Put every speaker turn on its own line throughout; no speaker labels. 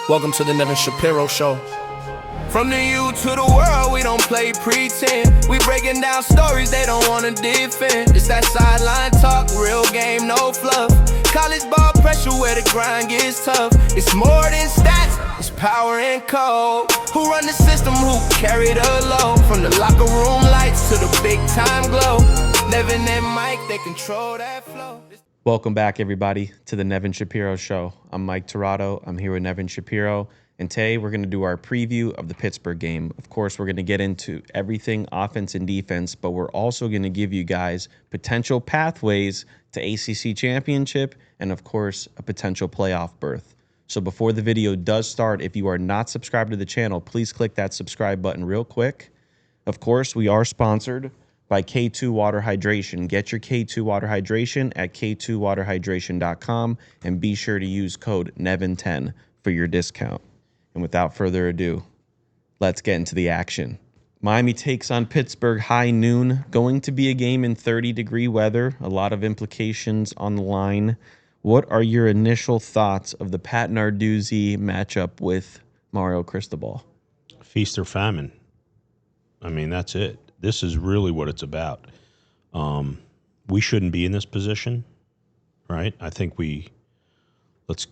Welcome to the Nevin Shapiro Show. From the U to the world, we don't play pretend. We breaking down stories they don't wanna defend. It's that sideline talk, real game, no fluff. College ball pressure where the grind gets tough. It's more than stats, it's power and code. Who run the system, who carry the load? From the locker room lights to the big time glow. Nevin and Mike, they control that flow.
Welcome back, everybody, to the Nevin Shapiro Show. I'm Mike Tirado. I'm here with Nevin Shapiro. And today we're going to do our preview of the Pittsburgh game. Of course, we're going to get into everything offense and defense, but we're also going to give you guys potential pathways to ACC Championship and, of course, a potential playoff berth. So before the video does start, if you are not subscribed to the channel, please click that subscribe button real quick. Of course, we are sponsored by K2 Water Hydration. Get your K2 Water Hydration at k2waterhydration.com and be sure to use code NEVIN10 for your discount. And without further ado, let's get into the action. Miami takes on Pittsburgh high noon. Going to be a game in 30-degree weather. A lot of implications on the line. What are your initial thoughts of the Pat Narduzzi matchup with Mario Cristobal?
Feast or famine. I mean, that's it. This is really what it's about. We shouldn't be in this position, right? I think let's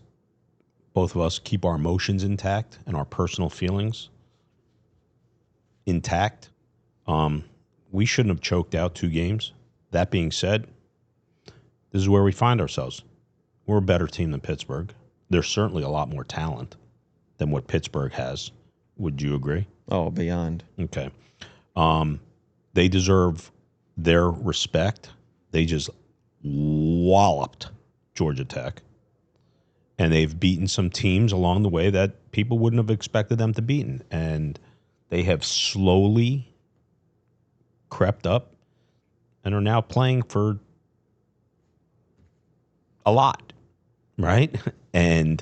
both of us keep our emotions intact and our personal feelings intact. We shouldn't have choked out 2 games. That being said, this is where we find ourselves. We're a better team than Pittsburgh. There's certainly a lot more talent than what Pittsburgh has. Would you agree?
Oh, beyond.
Okay. They deserve their respect. They just walloped Georgia Tech. And they've beaten some teams along the way that people wouldn't have expected them to beaten. And they have slowly crept up and are now playing for a lot, right? And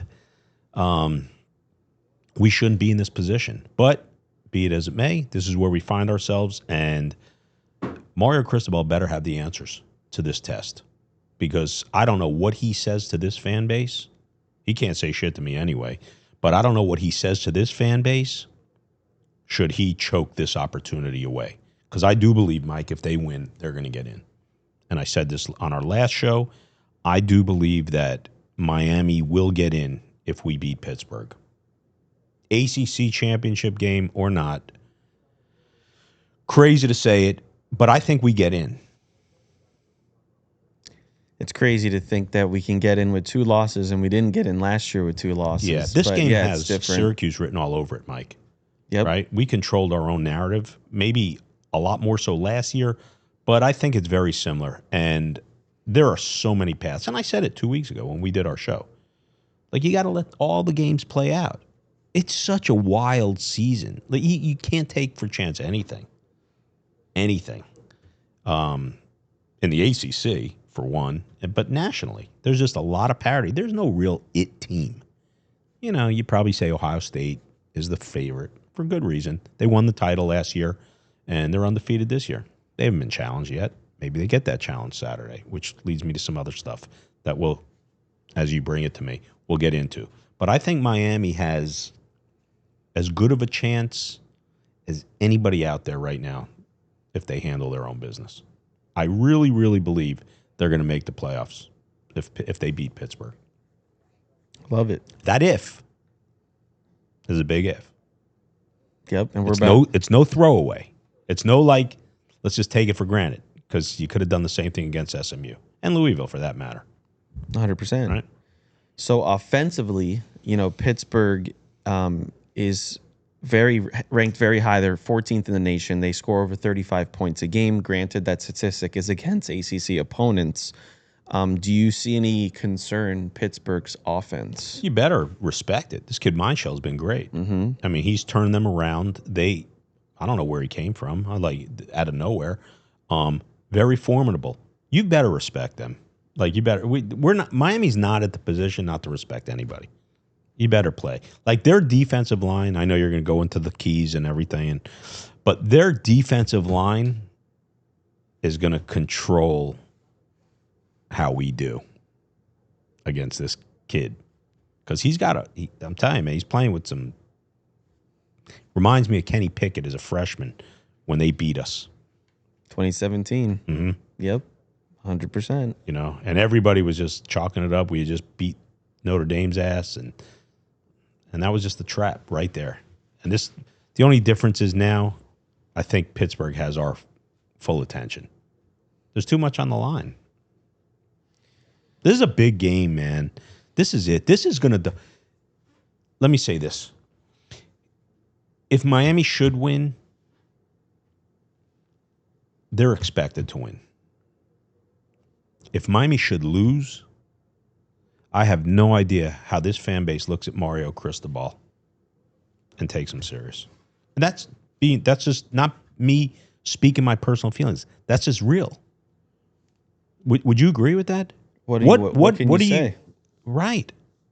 we shouldn't be in this position. But be it as it may, this is where we find ourselves, and Mario Cristobal better have the answers to this test, because I don't know what he says to this fan base. He can't say shit to me anyway, but I don't know what he says to this fan base should he choke this opportunity away. Because I do believe, Mike, if they win, they're going to get in. And I said this on our last show, I do believe that Miami will get in if we beat Pittsburgh. ACC Championship game or not, crazy to say it, but I think we get in.
It's crazy to think that we can get in with 2 losses, and we didn't get in last year with 2 losses.
Yeah, this game has
different.
Syracuse written all over it, Mike.
Yep.
Right? We controlled our own narrative, maybe a lot more so last year, but I think it's very similar. And there are so many paths. And I said it 2 weeks ago when we did our show. Like, you got to let all the games play out. It's such a wild season. Like, you can't take for chance anything. Anything. In the ACC, for one, but nationally, there's just a lot of parity. There's no real it team. You know, you probably say Ohio State is the favorite for good reason. They won the title last year, and they're undefeated this year. They haven't been challenged yet. Maybe they get that challenge Saturday, which leads me to some other stuff that will, as you bring it to me, we'll get into. But I think Miami has as good of a chance as anybody out there right now if they handle their own business. I really, really believe they're going to make the playoffs if they beat Pittsburgh.
Love it.
That if is a big if.
Yep, and
it's no throwaway. It's no like, let's just take it for granted, because you could have done the same thing against SMU and Louisville for that matter.
100%.
Right?
So offensively, you know, Pittsburgh is ranked very high. They're 14th in the nation. They score over 35 points a game. Granted, that statistic is against ACC opponents. Do you see any concern Pittsburgh's offense?
You better respect it. This kid Mindshell's been great.
Mm-hmm.
I mean, he's turned them around. I don't know where he came from. Like, out of nowhere. Very formidable. You better respect them. Like, you better. We're not. Miami's not at the position not to respect anybody. You better play. Like, their defensive line, I know you're going to go into the keys and everything, but their defensive line is going to control how we do against this kid. Because I'm telling you, man, he's playing with some. Reminds me of Kenny Pickett as a freshman when they beat us.
2017.
Mm-hmm.
Yep. 100%.
You know, and everybody was just chalking it up. We had just beat Notre Dame's ass, and that was just the trap right there. And the only difference is now, I think Pittsburgh has our full attention. There's too much on the line. This is a big game, man. This is it. This is going to. Let me say this. If Miami should win, they're expected to win. If Miami should lose, I have no idea how this fan base looks at Mario Cristobal and takes him serious. And that's just not me speaking my personal feelings. That's just real. Would you agree with that?
What can you say?
Right.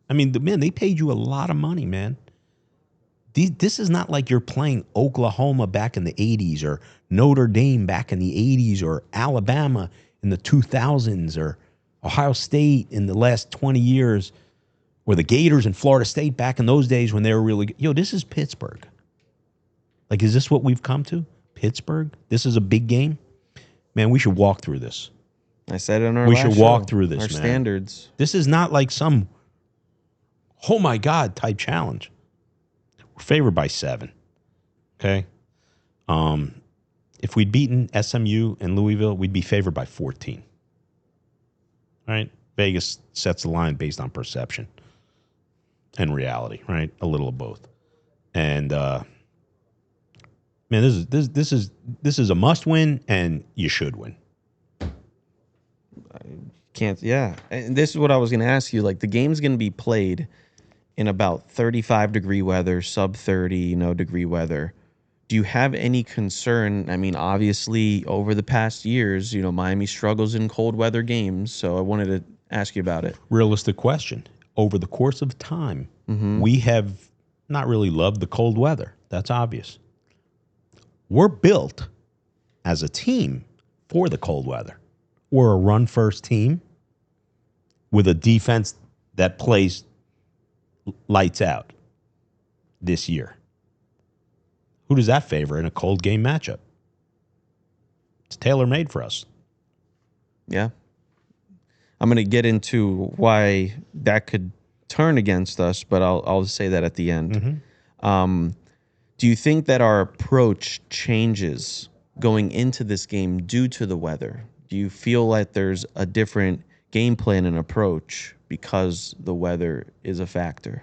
I mean, man, they paid you a lot of money, man. This is not like you're playing Oklahoma back in the 80s or Notre Dame back in the 80s or Alabama in the 2000s or Ohio State in the last 20 years or the Gators in Florida State back in those days when they were really good. Yo, this is Pittsburgh. Like, is this what we've come to? Pittsburgh? This is a big game? Man, we should walk through this.
I said it on our
We
last
should
show,
walk through this,
our
man.
standards.
This is not like some, oh my God, type challenge. We're favored by 7. Okay? If we'd beaten SMU and Louisville, we'd be favored by 14. Right? Vegas sets the line based on perception and reality, right? A little of both. And man, this is a must win, and you should win.
Yeah. And this is what I was going to ask you. Like, the game's going to be played in about 35-degree weather, sub 30, degree weather. Do you have any concern? I mean, obviously, over the past years, Miami struggles in cold weather games. So I wanted to ask you about it.
Realistic question. Over the course of time, we have not really loved the cold weather. That's obvious. We're built as a team for the cold weather. We're a run-first team with a defense that plays lights out this year. Who does that favor in a cold game matchup? It's tailor-made for us.
Yeah. I'm going to get into why that could turn against us, but I'll say that at the end. Do you think that our approach changes going into this game due to the weather? Do you feel like there's a different game plan and approach because the weather is a factor?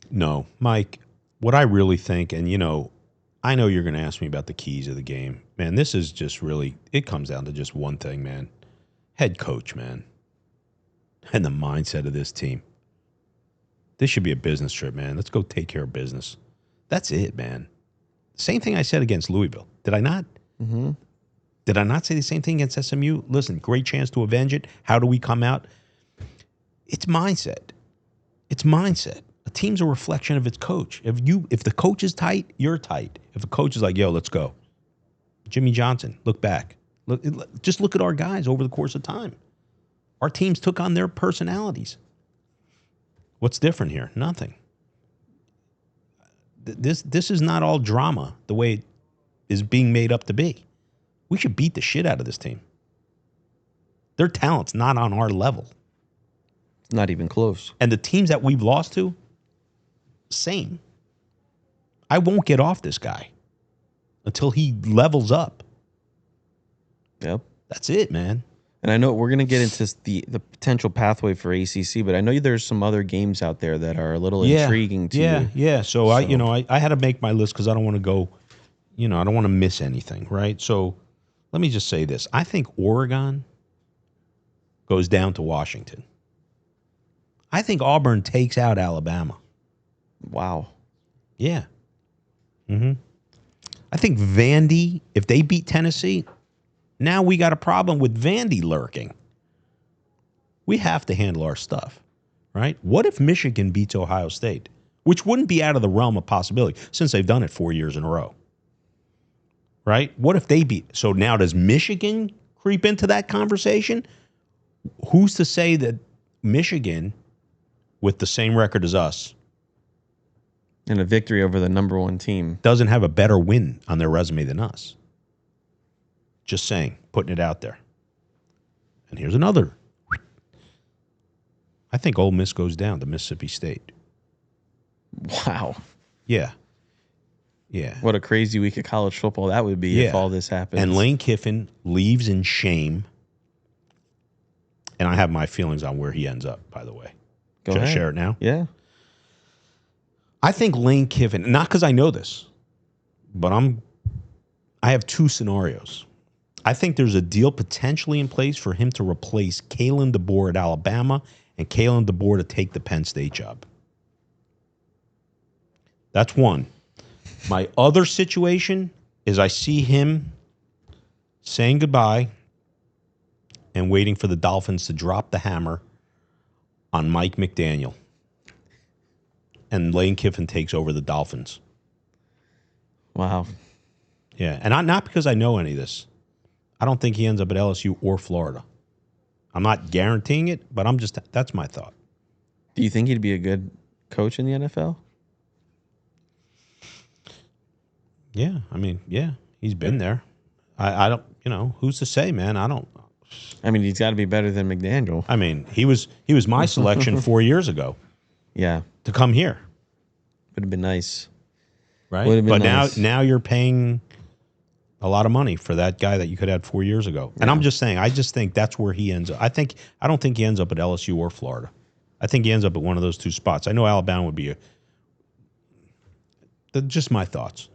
No, Mike, what I really think, and I know you're going to ask me about the keys of the game. Man, this is just really, it comes down to just one thing, man. Head coach, man. And the mindset of this team. This should be a business trip, man. Let's go take care of business. That's it, man. Same thing I said against Louisville. Did I not? Did I not say the same thing against SMU? Listen, great chance to avenge it. How do we come out? It's mindset. It's mindset. A team's a reflection of its coach. If the coach is tight, you're tight. If the coach is like, yo, let's go. Jimmy Johnson, look back. Just look at our guys over the course of time. Our teams took on their personalities. What's different here? Nothing. This is not all drama the way it is being made up to be. We should beat the shit out of this team. Their talent's not on our level.
It's not even close.
And the teams that we've lost to, same. I won't get off this guy until he levels up.
Yep.
That's it, man.
And I know we're going to get into the potential pathway for ACC, but I know there's some other games out there that are a little intriguing to you.
Yeah. So I had to make my list because I don't want to go, I don't want to miss anything, right? So let me just say this. I think Oregon goes down to Washington. I think Auburn takes out Alabama.
Wow.
Yeah. I think Vandy, if they beat Tennessee, now we got a problem with Vandy lurking. We have to handle our stuff, right? What if Michigan beats Ohio State? Which wouldn't be out of the realm of possibility since they've done it 4 years in a row. Right? What if they beat? So now does Michigan creep into that conversation? Who's to say that Michigan, with the same record as us,
And a victory over the number one team.
doesn't have a better win on their resume than us. Just saying, putting it out there. And here's another. I think Ole Miss goes down to Mississippi State.
Wow.
Yeah. Yeah.
What a crazy week of college football that would be if all this happens.
And Lane Kiffin leaves in shame. And I have my feelings on where he ends up, by the way. Should I share it now?
Yeah.
I think Lane Kiffin, not because I know this, but I have two scenarios. I think there's a deal potentially in place for him to replace Kalen DeBoer at Alabama and Kalen DeBoer to take the Penn State job. That's one. My other situation is I see him saying goodbye and waiting for the Dolphins to drop the hammer on Mike McDaniel. And Lane Kiffin takes over the Dolphins.
Wow.
Yeah, and not because I know any of this. I don't think he ends up at LSU or Florida. I'm not guaranteeing it, but that's my thought.
Do you think he'd be a good coach in the NFL?
Yeah, I mean, yeah, he's been there. I don't, who's to say, man?
I mean, he's got to be better than McDaniel.
I mean, he was my selection 4 years ago.
Yeah.
To come here.
Would have been nice.
Right?
Would have been
but
nice.
now you're paying a lot of money for that guy that you could have had 4 years ago. And I'm just saying, I just think that's where he ends up. I don't think he ends up at LSU or Florida. I think he ends up at one of those two spots. I know Alabama would be just my thoughts.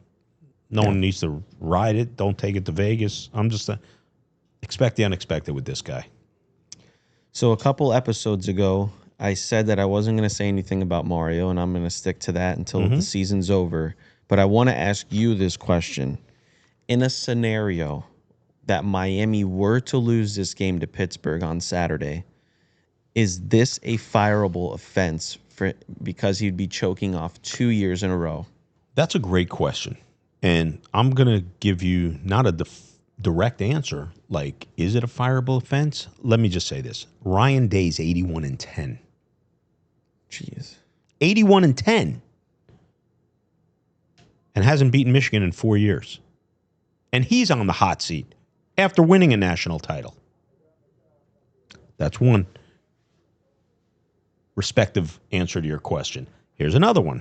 No one needs to ride it. Don't take it to Vegas. I'm just expect the unexpected with this guy.
So a couple episodes ago, I said that I wasn't going to say anything about Mario, and I'm going to stick to that until the season's over. But I want to ask you this question. In a scenario that Miami were to lose this game to Pittsburgh on Saturday, is this a fireable offense because he'd be choking off 2 years in a row?
That's a great question. And I'm going to give you not a direct answer, like, is it a fireable offense? Let me just say this. Ryan Day's 81-10.
Jeez.
81-10. And hasn't beaten Michigan in 4 years. And he's on the hot seat after winning a national title. That's one respective answer to your question. Here's another one.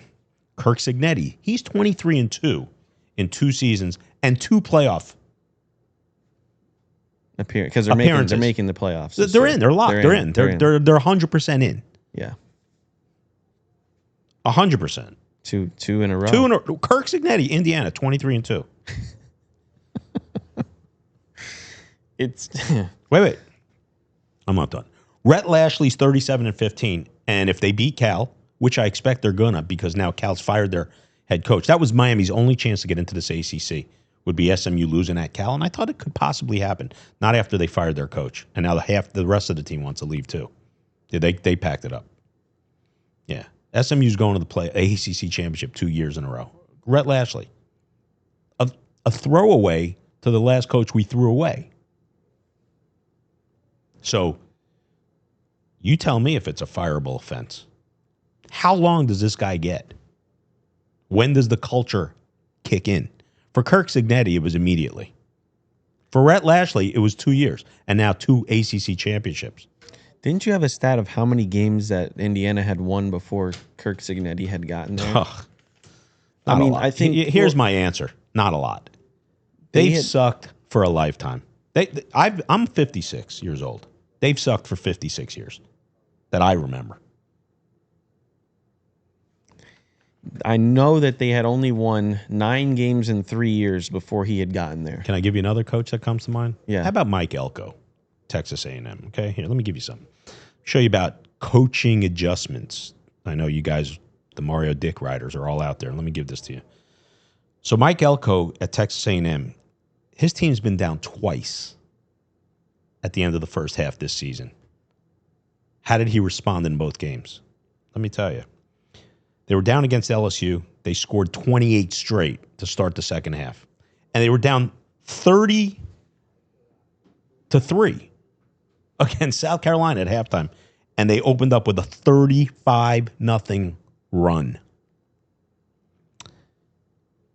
Kirk Cignetti. He's 23-2 in 2 seasons and 2 playoff
Because they're making the playoffs.
They're in. They're locked. They're in. They're 100% in.
Yeah.
100%.
Two in a row.
Kirk Cignetti, Indiana, 23-2.
It's
Wait. I'm not done. Rhett Lashley's 37-15, and if they beat Cal, which I expect they're gonna, because now Cal's fired their head coach. That was Miami's only chance to get into this ACC. Would be SMU losing at Cal, and I thought it could possibly happen. Not after they fired their coach, and now the rest of the team wants to leave too. Yeah, they packed it up. Yeah, SMU's going to the ACC Championship 2 years in a row. Rhett Lashley, a throwaway to the last coach we threw away. So, you tell me if it's a fireable offense. How long does this guy get? When does the culture kick in? For Kirk Cignetti, it was immediately. For Rhett Lashley, it was 2 years, and now 2 ACC championships.
Didn't you have a stat of how many games that Indiana had won before Kirk Cignetti had gotten there? I think
here's my answer: not a lot. They've sucked for a lifetime. I'm 56 years old. They've sucked for 56 years that I remember.
I know that they had only won 9 games in 3 years before he had gotten there.
Can I give you another coach that comes to mind?
Yeah.
How about Mike Elko, Texas A&M? Okay, here, let me give you something. Show you about coaching adjustments. I know you guys, the Mario Dick riders, are all out there. Let me give this to you. So Mike Elko at Texas A&M, his team's been down twice at the end of the first half this season. How did he respond in both games? Let me tell you. They were down against LSU. They scored 28 straight to start the second half. And they were down 30-3 against South Carolina at halftime. and they opened up with a 35-0 run.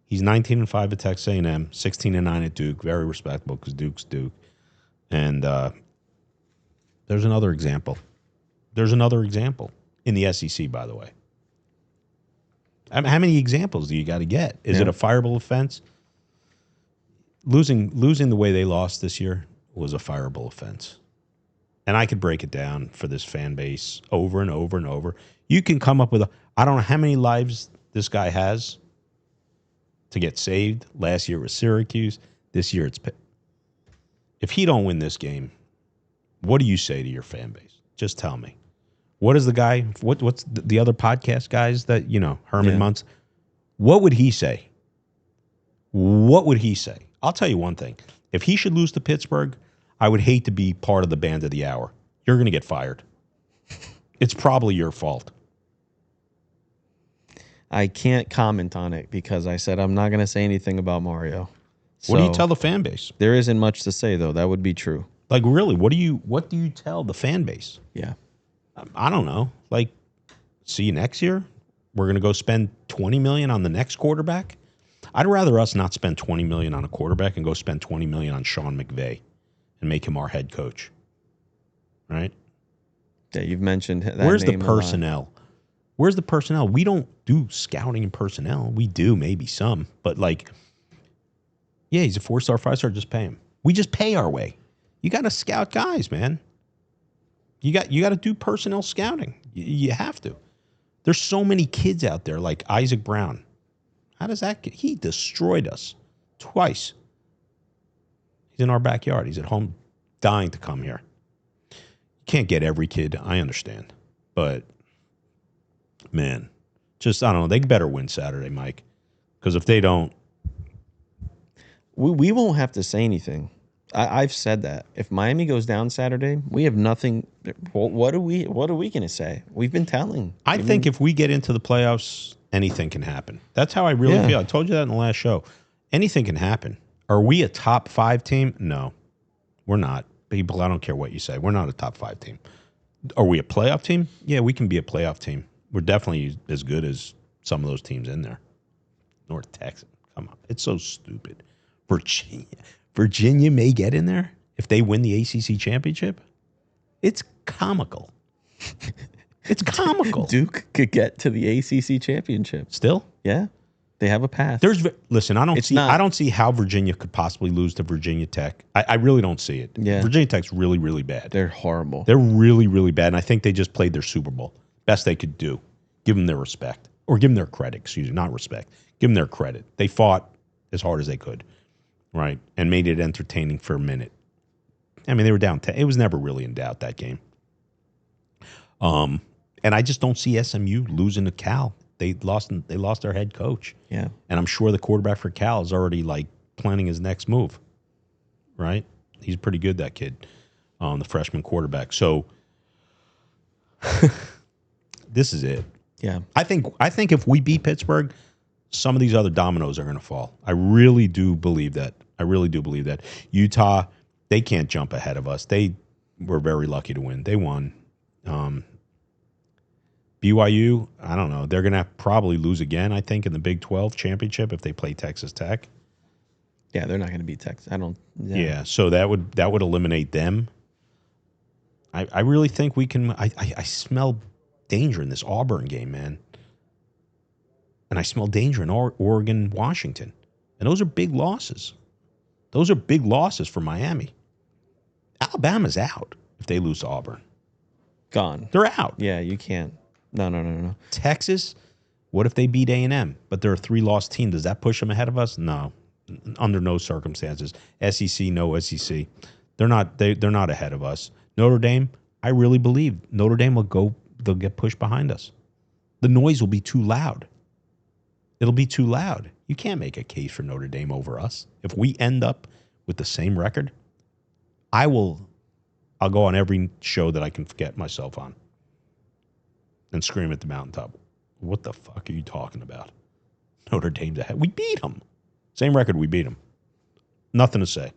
He's 19-5 at Texas A&M, 16-9 at Duke. Very respectable because Duke's Duke. And there's another example. There's another example in the SEC, by the way. I mean, how many examples do you got to get? Is it a fireable offense? Losing the way they lost this year was a fireable offense. And I could break it down for this fan base over and over and over. You can come up with I don't know how many lives this guy has to get saved. Last year was Syracuse. This year it's Pitt. If he don't win this game, what do you say to your fan base? Just tell me. What is the guy? What's the other podcast guys that, Herman Muntz? What would he say? What would he say? I'll tell you one thing. If he should lose to Pittsburgh, I would hate to be part of the band of the hour. You're going to get fired. It's probably your fault.
I can't comment on it because I said I'm not going to say anything about Mario.
What do you tell the fan base?
There isn't much to say, though. That would be true.
Like, really, what do you tell the fan base?
Yeah.
I don't know. Like, see you next year? We're going to go spend $20 million on the next quarterback? I'd rather us not spend $20 million on a quarterback and go spend $20 million on Sean McVay and make him our head coach. Right?
Yeah, you've mentioned that.
Where's the
name a
personnel? Where's the personnel? We don't do scouting and personnel. We do, maybe some. But, like, yeah, he's a 4-star, 5-star, just pay him. We just pay our way. You got to scout guys, man. You got to do personnel scouting. You have to. There's so many kids out there like Isaac Brown. How does that get? He destroyed us twice. He's in our backyard. He's at home dying to come here. You can't get every kid. I understand. But, man, just, I don't know. They better win Saturday, Mike. Because if they don't.
We won't have to say anything. I've said that. If Miami goes down Saturday, we have nothing. What are we going to say? We've been telling.
I think if we get into the playoffs, anything can happen. That's how I really feel. I told you that in the last show. Anything can happen. Are we a top 5 team? No, we're not. People, I don't care what you say. We're not a top 5 team. Are we a playoff team? Yeah, we can be a playoff team. We're definitely as good as some of those teams in there. North Texas. Come on. It's so stupid. Virginia may get in there if they win the ACC Championship. It's comical. It's comical.
Duke could get to the ACC Championship.
Still?
Yeah. They have a path.
Listen, I don't see how Virginia could possibly lose to Virginia Tech. I really don't see it.
Yeah.
Virginia Tech's really, really bad.
They're horrible.
They're really, really bad, and I think they just played their Super Bowl. Best they could do. Give them their respect. Or give them their credit, excuse me, not respect. Give them their credit. They fought as hard as they could. Right, and made it entertaining for a minute. I mean, they were down 10. It was never really in doubt, that game. And I just don't see SMU losing to Cal. They lost their head coach.
Yeah.
And I'm sure the quarterback for Cal is already, like, planning his next move. Right? He's pretty good, that kid, the freshman quarterback. So this is it.
Yeah.
I think if we beat Pittsburgh, some of these other dominoes are going to fall. I really do believe that. Utah, they can't jump ahead of us. They were very lucky to win. They won. BYU, I don't know. They're going to probably lose again, I think, in the Big 12 championship if they play Texas Tech.
Yeah, they're not going to beat Texas. I don't.
Yeah, so that would eliminate them. I really think we can. I smell danger in this Auburn game, man. And I smell danger in Oregon, Washington. And those are big losses. Those are big losses for Miami. Alabama's out if they lose to Auburn.
Gone.
They're out.
Yeah, you can't. No.
Texas, what if they beat A&M? But they're a 3-loss team. Does that push them ahead of us? No. Under no circumstances. SEC, no SEC. They're not ahead of us. Notre Dame, I really believe Notre Dame they'll get pushed behind us. The noise will be too loud. It'll be too loud. You can't make a case for Notre Dame over us. If we end up with the same record, I'll go on every show that I can get myself on and scream at the mountaintop. What the fuck are you talking about? Notre Dame's ahead. We beat them. Same record, we beat them. Nothing to say.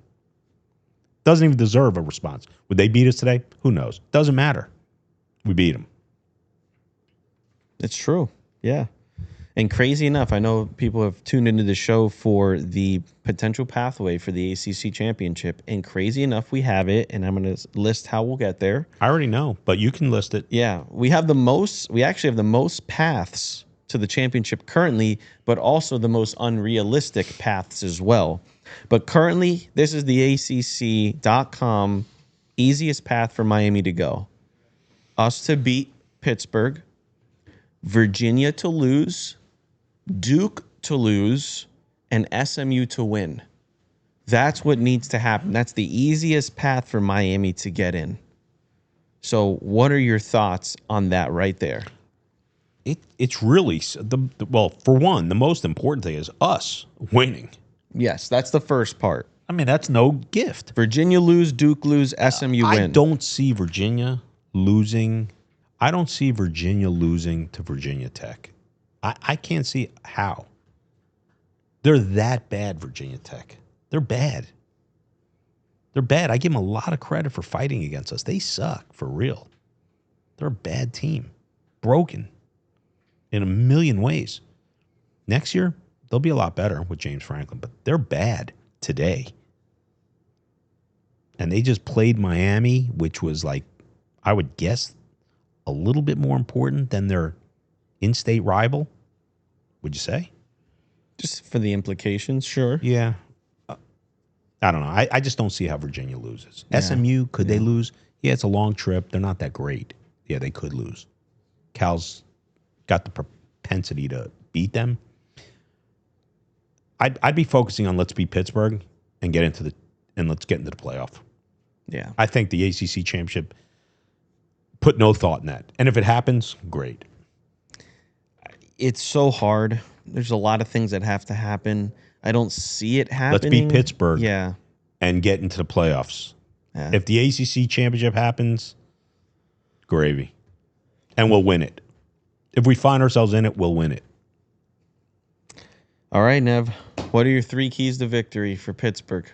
Doesn't even deserve a response. Would they beat us today? Who knows? Doesn't matter. We beat them.
It's true. Yeah. And crazy enough, I know people have tuned into the show for the potential pathway for the ACC Championship. And crazy enough, we have it. And I'm going to list how we'll get there.
I already know, but you can list it.
Yeah. We actually have the most paths to the championship currently, but also the most unrealistic paths as well. But currently, this is the ACC.com easiest path for Miami to go. Us to beat Pittsburgh, Virginia to lose, Duke to lose, and SMU to win. That's what needs to happen. That's the easiest path for Miami to get in. So what are your thoughts on that right there?
It's really, well, for one, the most important thing is us winning.
Yes, that's the first part.
I mean, that's no gift.
Virginia lose, Duke lose, SMU win.
I don't see Virginia losing. I don't see Virginia losing to Virginia Tech. I can't see how. They're that bad, Virginia Tech. They're bad. They're bad. I give them a lot of credit for fighting against us. They suck, for real. They're a bad team. Broken in a million ways. Next year, they'll be a lot better with James Franklin, but they're bad today. And they just played Miami, which was like, I would guess, a little bit more important than their in-state rival. Would you say?
Just for the implications, sure.
Yeah. I don't know. I just don't see how Virginia loses.
Yeah.
SMU, could they lose? Yeah, it's a long trip. They're not that great. Yeah, they could lose. Cal's got the propensity to beat them. I'd be focusing on let's beat Pittsburgh and let's get into the playoff.
Yeah.
I think the ACC Championship, put no thought in that. And if it happens, great.
It's so hard. There's a lot of things that have to happen. I don't see it happening.
Let's beat Pittsburgh
Yeah.
and get into the playoffs.
Yeah.
If the ACC Championship happens, gravy. And we'll win it. If we find ourselves in it, we'll win it.
All right, Nev. What are your 3 keys to victory for Pittsburgh?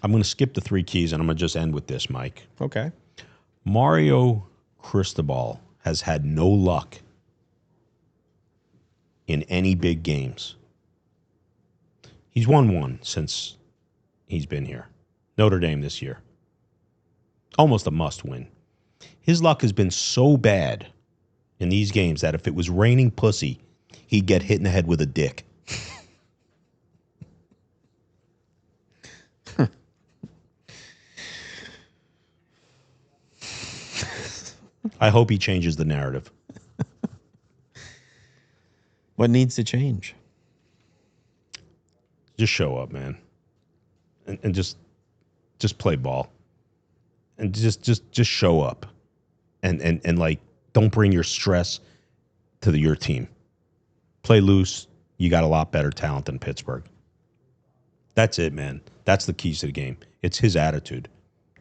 I'm going to skip the 3 keys, and I'm going to just end with this, Mike.
Okay.
Mario Cristobal has had no luck in any big games. He's won one since he's been here. Notre Dame this year. Almost a must win. His luck has been so bad in these games that if it was raining pussy, he'd get hit in the head with a dick. I hope he changes the narrative.
What needs to change?
Just show up, man. And just play ball. And just show up. And like, don't bring your stress to your team. Play loose. You got a lot better talent than Pittsburgh. That's it, man. That's the keys to the game. It's his attitude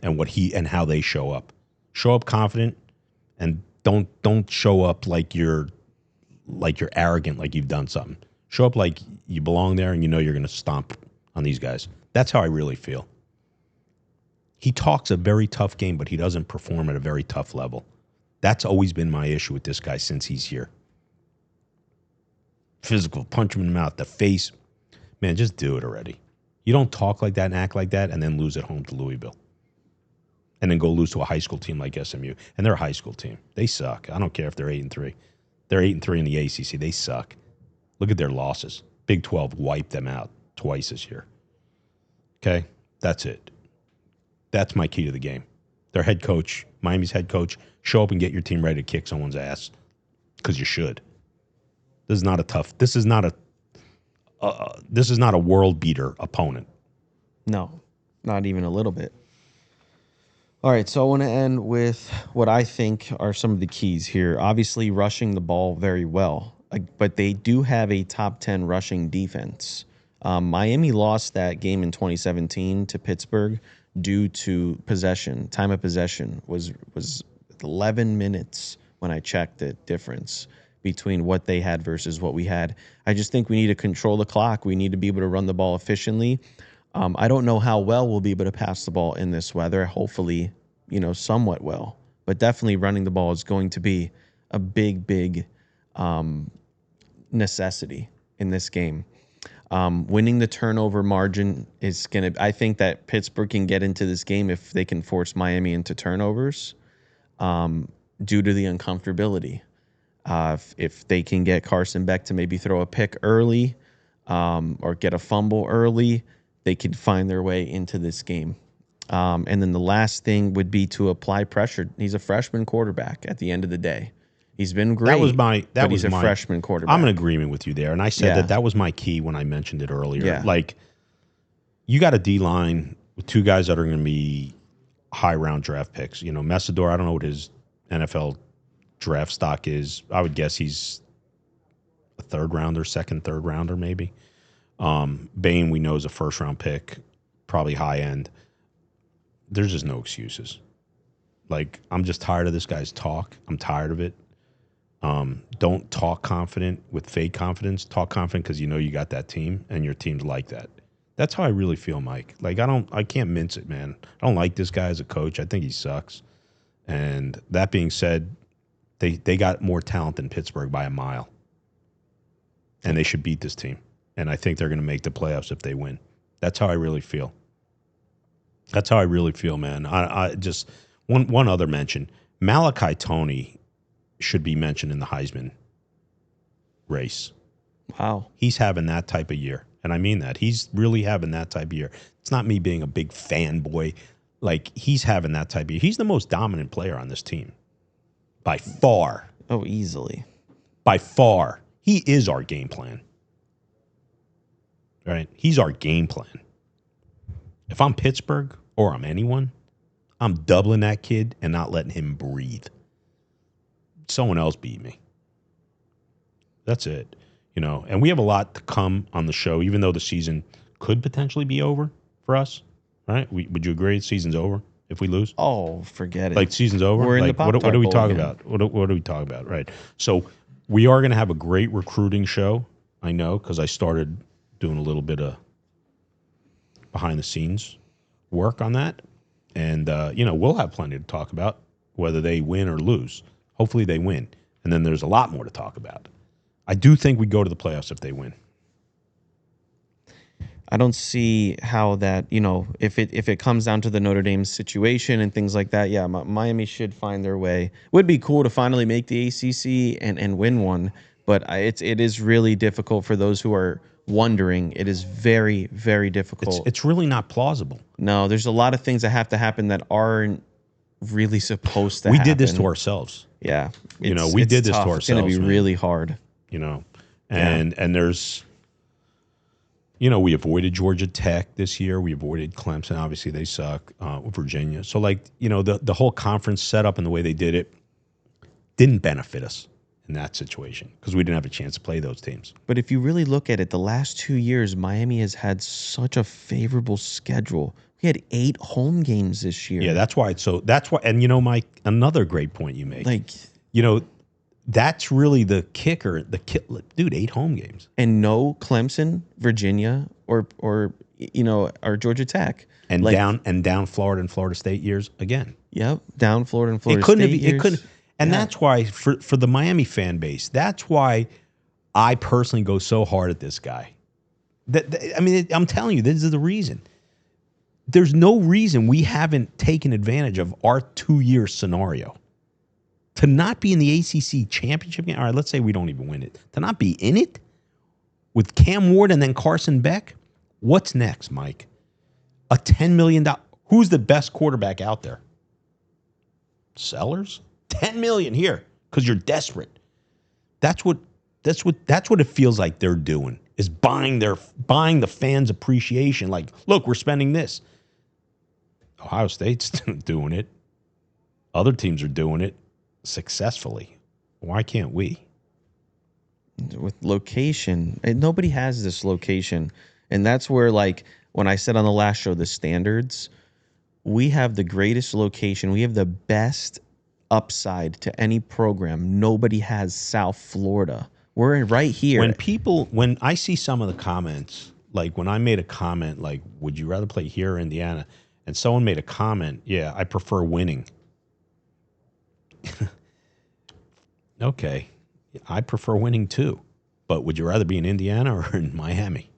and how they show up. Show up confident, and don't show up like you're arrogant, like you've done something. Show up like you belong there and you know you're going to stomp on these guys. That's how I really feel. He talks a very tough game, but he doesn't perform at a very tough level. That's always been my issue with this guy since he's here. Physical, punch him in the mouth, the face. Man, just do it already. You don't talk like that and act like that and then lose at home to Louisville. And then go lose to a high school team like SMU. And they're a high school team. They suck. I don't care if they're 8-3. They're 8-3 in the ACC. They suck. Look at their losses. Big 12 wiped them out twice this year. Okay? That's it. That's my key to the game. Their head coach, Miami's head coach, show up and get your team ready to kick someone's ass. Because you should. This is not a world beater opponent.
No, not even a little bit. All right, so I want to end with what I think are some of the keys here. Obviously, rushing the ball very well, but they do have a top 10 rushing defense. Miami lost that game in 2017 to Pittsburgh due to possession. Time of possession was 11 minutes when I checked the difference between what they had versus what we had. I just think we need to control the clock. We need to be able to run the ball efficiently. I don't know how well we'll be able to pass the ball in this weather. Hopefully, somewhat well. but definitely running the ball is going to be a big necessity in this game. Winning the turnover margin is going to, I think that Pittsburgh can get into this game if they can force Miami into turnovers due to the uncomfortability. If they can get Carson Beck to maybe throw a pick early or get a fumble early, they could find their way into this game. And then the last thing would be to apply pressure. He's a freshman quarterback at the end of the day. He's been great. He's a freshman quarterback.
I'm in agreement with you there. And I said that was my key when I mentioned it earlier.
Yeah.
Like, you got a D-line with two guys that are going to be high-round draft picks. You know, Messidor, I don't know what his NFL draft stock is. I would guess he's a third-rounder, third-rounder maybe. Bain, we know, is a first-round pick, probably high-end. There's just no excuses. Like, I'm just tired of this guy's talk. I'm tired of it. Don't talk confident with fake confidence. Talk confident because you know you got that team and your team's like that. That's how I really feel, Mike. Like, I can't mince it, man. I don't like this guy as a coach. I think he sucks. And that being said, they got more talent than Pittsburgh by a mile. And they should beat this team. And I think they're going to make the playoffs if they win. That's how I really feel. That's how I really feel, man. I just one other mention. Malachi Toney should be mentioned in the Heisman race.
Wow.
He's having that type of year. And I mean that. He's really having that type of year. It's not me being a big fanboy. Like, he's having that type of year. He's the most dominant player on this team. By far.
Oh, easily.
By far. He is our game plan. Right? He's our game plan. If I'm Pittsburgh or I'm anyone, I'm doubling that kid and not letting him breathe. Someone else beat me. That's it. You know, and we have a lot to come on the show, even though the season could potentially be over for us. Right? Would you agree the season's over if we lose?
Oh, forget it.
Like, season's over?
We're in
like,
the Pop-Tart
what do we
Bowl
talk
again.
about? What do we talk about? Right. So we are going to have a great recruiting show. I know, because I started doing a little bit of behind the scenes work on that. And, you know, we'll have plenty to talk about, whether they win or lose. Hopefully they win. And then there's a lot more to talk about. I do think we go to the playoffs if they win.
I don't see how that, you know, if it comes down to the Notre Dame situation and things like that, yeah, Miami should find their way. Would be cool to finally make the ACC and win one, but it is really difficult for those who are wondering. It is very, very difficult.
It's really not plausible.
No, there's a lot of things that have to happen that aren't really supposed to happen.
We did this to ourselves.
Yeah.
You know, we did this to
tough.
ourselves.
It's going to be
man.
really hard.
You know, and there's, you know, we avoided Georgia Tech this year. We avoided Clemson. Obviously, they suck. Virginia. So, like, you know, the whole conference setup and the way they did it didn't benefit us in that situation because we didn't have a chance to play those teams.
But if you really look at it, the last 2 years, Miami has had such a favorable schedule. We had 8 home games this year.
Yeah, that's why. And, you know, Mike, another great point you make.
Like,
you know, that's really the kicker. Dude, 8 home games.
And no Clemson, Virginia, or you know, or Georgia Tech.
And
like,
down Florida and Florida State years again.
Yep, down Florida and Florida
State
years.
It couldn't. And that's why, for the Miami fan base, that's why I personally go so hard at this guy. I mean, I'm telling you, this is the reason. There's no reason we haven't taken advantage of our 2-year scenario. To not be in the ACC Championship game, all right, let's say we don't even win it. To not be in it with Cam Ward and then Carson Beck, what's next, Mike? A $10 million. Who's the best quarterback out there? Sellers? $10 million here because you're desperate. That's what it feels like they're doing, is buying the fans' appreciation. Like, look, we're spending this. Ohio State's doing it. Other teams are doing it successfully. Why can't we?
With location, and nobody has this location, and that's where, like, when I said on the last show, the standards, we have the greatest location. We have the best upside to any program. Nobody has South Florida. We're right here.
When I see some of the comments, like when I made a comment, like, would you rather play here or Indiana? And someone made a comment, yeah, I prefer winning. Okay, I prefer winning too, but would you rather be in Indiana or in Miami?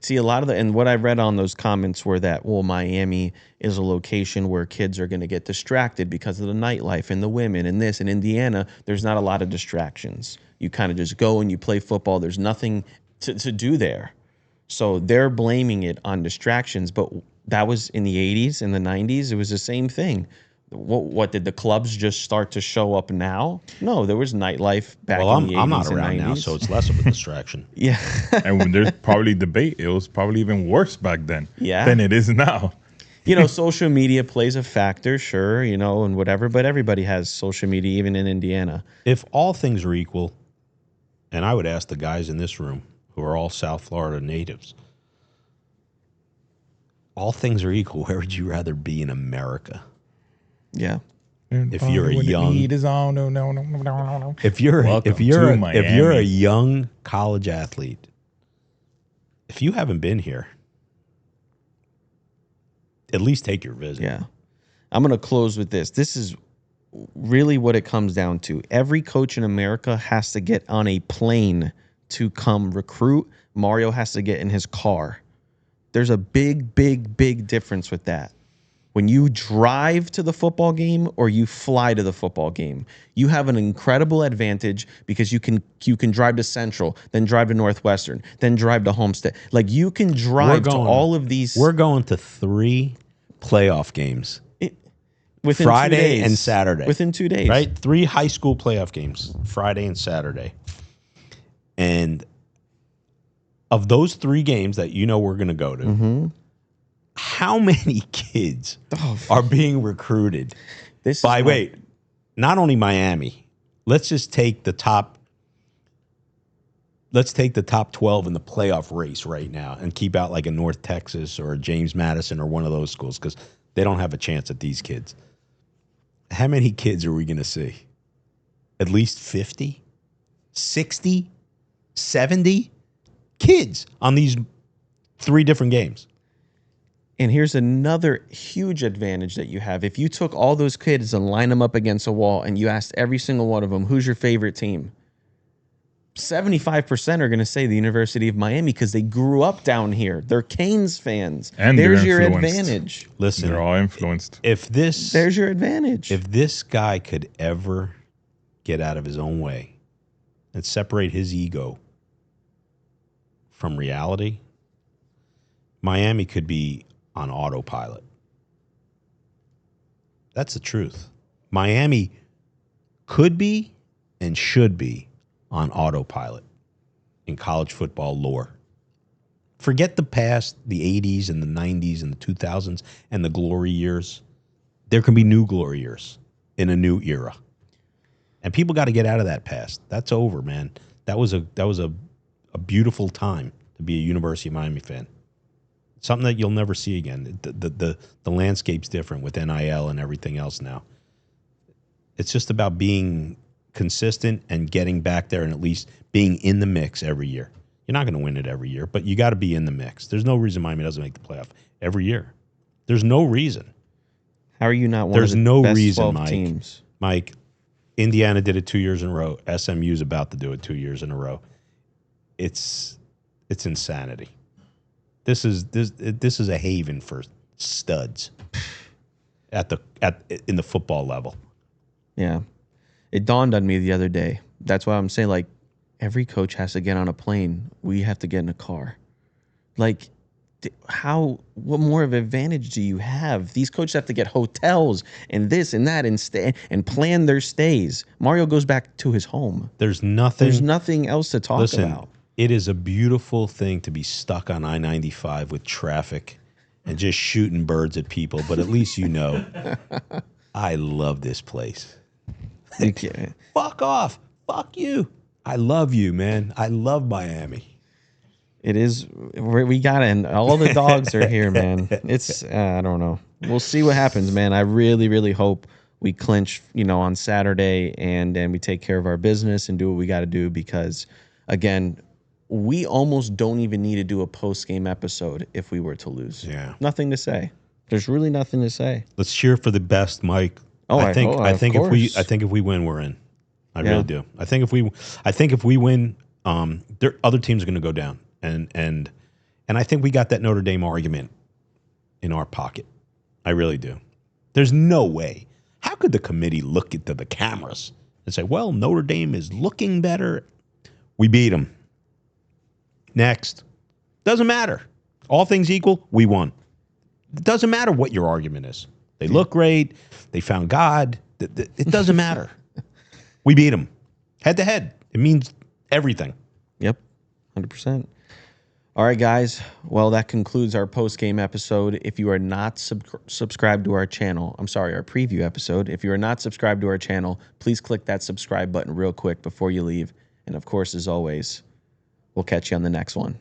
See, a lot of and what I read on those comments were that, well, Miami is a location where kids are going to get distracted because of the nightlife and the women and this. In Indiana, there's not a lot of distractions. You kind of just go and you play football. There's nothing to do there. So they're blaming it on distractions, but that was in the 80s and the 90s. It was the same thing. What did the clubs just start to show up now? No, there was nightlife back in the 80s
I'm not
and
around
90s.
now, so it's less of a distraction.
Yeah.
And when there's probably debate, it was probably even worse back then
Yeah.
than it is now.
You know, social media plays a factor, sure, you know, and whatever, but everybody has social media, even in Indiana.
If all things are equal, and I would ask the guys in this room who are all South Florida natives, all things are equal, where would you rather be in America?
Yeah.
If you're a young,
no.
if you're
Welcome
if you're
to
a, if you're a
Miami.
young college athlete, if you haven't been here, at least take your visit.
Yeah. I'm going to close with this. This is really what it comes down to. Every coach in America has to get on a plane to come recruit. Mario has to get in his car. There's a big, big, big difference with that. When you drive to the football game or you fly to the football game, you have an incredible advantage because you can drive to Central, then drive to Northwestern, then drive to Homestead. Like you can drive to all of these.
We're going to 3 playoff games.
Within
Friday
2 days.
and Saturday.
Within 2 days.
Right? 3 high school playoff games, Friday and Saturday. And of those 3 games that you know we're going to go to, how many kids are being recruited not only Miami. Let's just take the top 12 in the playoff race right now and keep out like a North Texas or a James Madison or one of those schools because they don't have a chance at these kids. How many kids are we going to see? At least 50, 60, 70 kids on these 3 different games.
And here's another huge advantage that you have. If you took all those kids and lined them up against a wall and you asked every single one of them, who's your favorite team? 75% are going to say the University of Miami because they grew up down here. They're Canes fans.
And
there's
they're
your
influenced.
advantage.
Listen,
They're all influenced.
There's your advantage.
If this guy could ever get out of his own way and separate his ego from reality, Miami could be on autopilot. That's the truth. Miami could be and should be on autopilot in college football lore. Forget the past, the 80s and the 90s and the 2000s and the glory years. There can be new glory years in a new era. And people got to get out of that past. That's over, man. That was a beautiful time to be a University of Miami fan. Something that you'll never see again. The landscape's different with NIL and everything else now. It's just about being consistent and getting back there and at least being in the mix every year. You're not going to win it every year, but you got to be in the mix. There's no reason Miami doesn't make the playoff every year. There's no reason.
How are you not one
There's
of the
no
best
reason,
12
Mike.
teams?
Mike, Indiana did it 2 years in a row. SMU's about to do it 2 years in a row. It's insanity. This is a haven for studs in the football level.
Yeah. It dawned on me the other day. That's why I'm saying, like, every coach has to get on a plane. We have to get in a car. Like, what more of an advantage do you have? These coaches have to get hotels and this and that and stay and plan their stays. Mario goes back to his home.
There's nothing
else to talk about.
It is a beautiful thing to be stuck on I-95 with traffic and just shooting birds at people, but at least you know, I love this place.
You can't.
Fuck off. Fuck you. I love you, man. I love Miami.
It is. We got it. And all the dogs are here, man. It's, I don't know. We'll see what happens, man. I really, really hope we clinch, on Saturday and we take care of our business and do what we got to do because, again, we almost don't even need to do a post-game episode if we were to lose.
Yeah.
Nothing to say. There's really nothing to say.
Let's cheer for the best, Mike.
Oh,
I think
course.
if we win, we're in. I really do. I think if we win, other teams are going to go down, and I think we got that Notre Dame argument in our pocket. I really do. There's no way. How could the committee look into the cameras and say, "Well, Notre Dame is looking better"? We beat them. Next, doesn't matter. All things equal, we won. It doesn't matter what your argument is. They look great. They found God. It doesn't matter. We beat them. Head to head. It means everything.
Yep, 100%. All right, guys. Well, that concludes our post-game episode. If you are not subscribed to our channel, I'm sorry, our preview episode. If you are not subscribed to our channel, please click that subscribe button real quick before you leave. And of course, as always, we'll catch you on the next one.